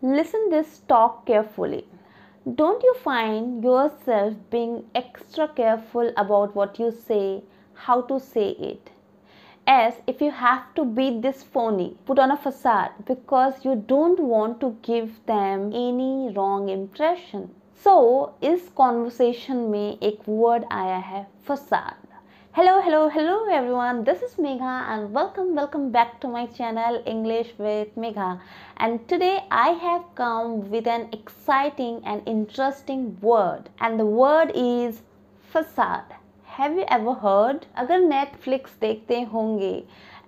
Listen this talk carefully. Don't you find yourself being extra careful about what you say, how to say it? As if you have to be this phony, put on a facade because you don't want to give them any wrong impression. So, इस conversation में एक word आया है facade. Hello everyone. This is Megha and welcome back to my channel English with Megha. And today I have come with an exciting and interesting word, and the word is facade. Have you ever heard? अगर Netflix देखते होंगे,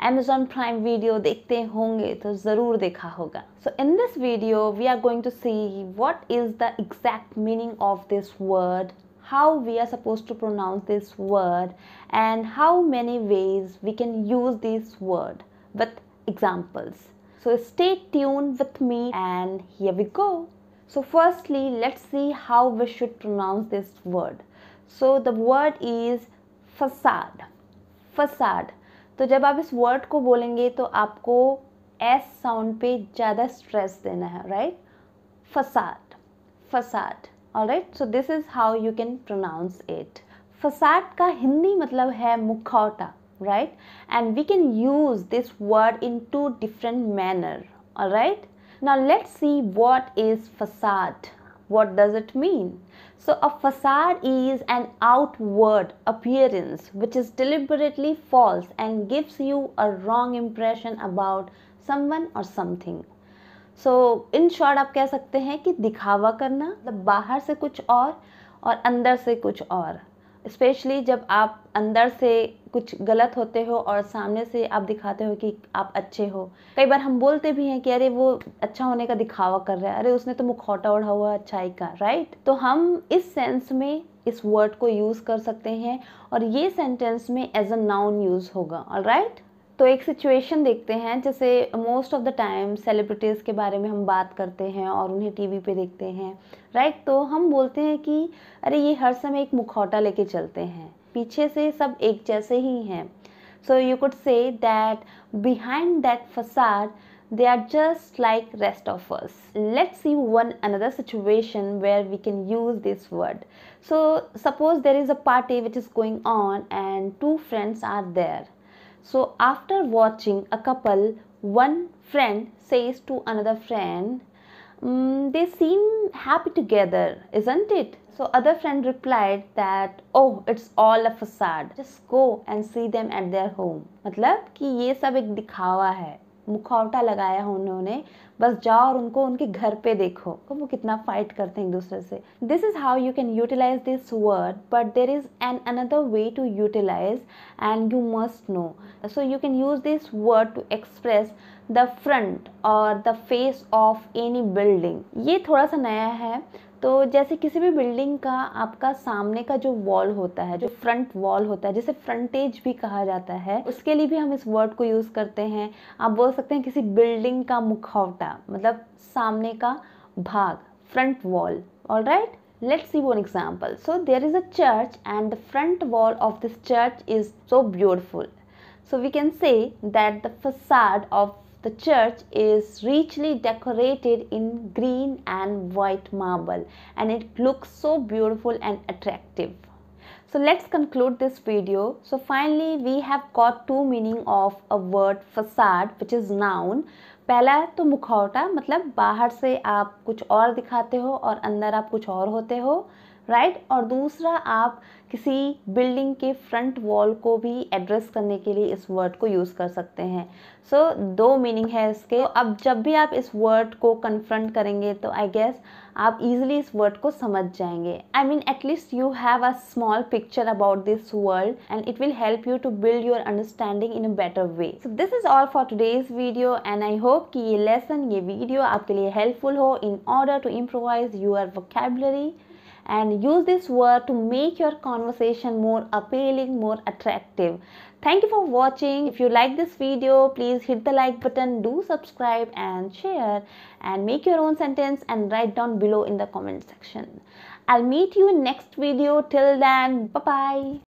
Amazon Prime Video देखते होंगे तो ज़रूर देखा होगा. So in this video we are going to see what is the exact meaning of this word, how we are supposed to pronounce this word, and how many ways we can use this word with examples. So stay tuned with me and here we go. So firstly, let's see how we should pronounce this word. So the word is facade. Facade. तो जब आप इस word को बोलेंगे तो आपको S sound पे ज़्यादा स्ट्रेस देना है, right? facade, facade. Alright, so this is how you can pronounce it. Facade का हिंदी मतलब है मुखौटा, right? And we can use this word in two different manner. Alright, now let's see what is facade. What does it mean? So a facade is an outward appearance which is deliberately false and gives you a wrong impression about someone or something. So in short आप कह सकते हैं कि दिखावा करना, मतलब बाहर से कुछ और अंदर से कुछ और. स्पेशली जब आप अंदर से कुछ गलत होते हो और सामने से आप दिखाते हो कि आप अच्छे हो. कई बार हम बोलते भी हैं कि अरे वो अच्छा होने का दिखावा कर रहा है, अरे उसने तो मुखौटा ओढ़ा हुआ अच्छाई का, राइट? तो हम इस सेंस में इस वर्ड को यूज़ कर सकते हैं और ये सेंटेंस में एज अ नाउन यूज़ होगा. ऑलराइट, तो एक सिचुएशन देखते हैं. जैसे most of the time celebrities के बारे में हम बात करते हैं और उन्हें टीवी पे देखते हैं, राइट? तो हम बोलते हैं कि अरे ये हर समय एक मुखौटा लेके चलते हैं, पीछे से सब एक जैसे ही हैं. So you could say that behind that facade they are just like rest of us. Let's see one another situation where we can use this word. So suppose there is a party which is going on and two friends are there. So after watching a couple, one friend says to another friend, they seem happy together, isn't it? So other friend replied that, oh, it's all a facade. Just go and see them at their home. मतलब कि ये सब एक दिखावा है, मुखौटा लगाया है उन्होंने, बस जाओ और उनको उनके घर पे देखो तो वो कितना फाइट करते हैं एक दूसरे से. This is how you can utilize this word, but there is an another way to utilize and you must know. So you can use this word to express the front or the face of any building. ये थोड़ा सा नया है. तो जैसे किसी भी building का आपका सामने का जो वॉल होता है, जो फ्रंट वॉल होता है, जिसे फ्रंटेज भी कहा जाता है, उसके लिए भी हम इस वर्ड को यूज़ करते हैं. आप बोल सकते हैं किसी बिल्डिंग का मुखौटा, मतलब सामने का भाग, front wall. Alright, let's see one example. So there is a church and the front wall of this church is so beautiful. So we can say that the facade of the church is richly decorated in green and white marble and it looks so beautiful and attractive. So let's conclude this video. So finally we have got two meaning of a word facade, which is noun. पहला तो मुखौटा, मतलब बाहर से आप कुछ और दिखाते हो और अंदर आप कुछ और होते हो, राइट? और दूसरा आप किसी बिल्डिंग के फ्रंट वॉल को भी एड्रेस करने के लिए इस वर्ड को यूज़ कर सकते हैं. सो दो मीनिंग है इसके. तो अब जब भी आप इस वर्ड को कन्फ्रंट करेंगे तो आई गेस आप इजीली इस वर्ड को समझ जाएंगे. I mean at least you have a small picture about this world and it will help you to build your understanding in a better way. So this is all for today's video and I hope कि ये lesson, ये video आपके लिए helpful हो in order to improvise your vocabulary and use this word to make your conversation more appealing, more attractive. Thank you for watching. If you like this video, please hit the like button, do subscribe and share, and make your own sentence and write down below in the comment section. I'll meet you in next video. Till then, bye bye.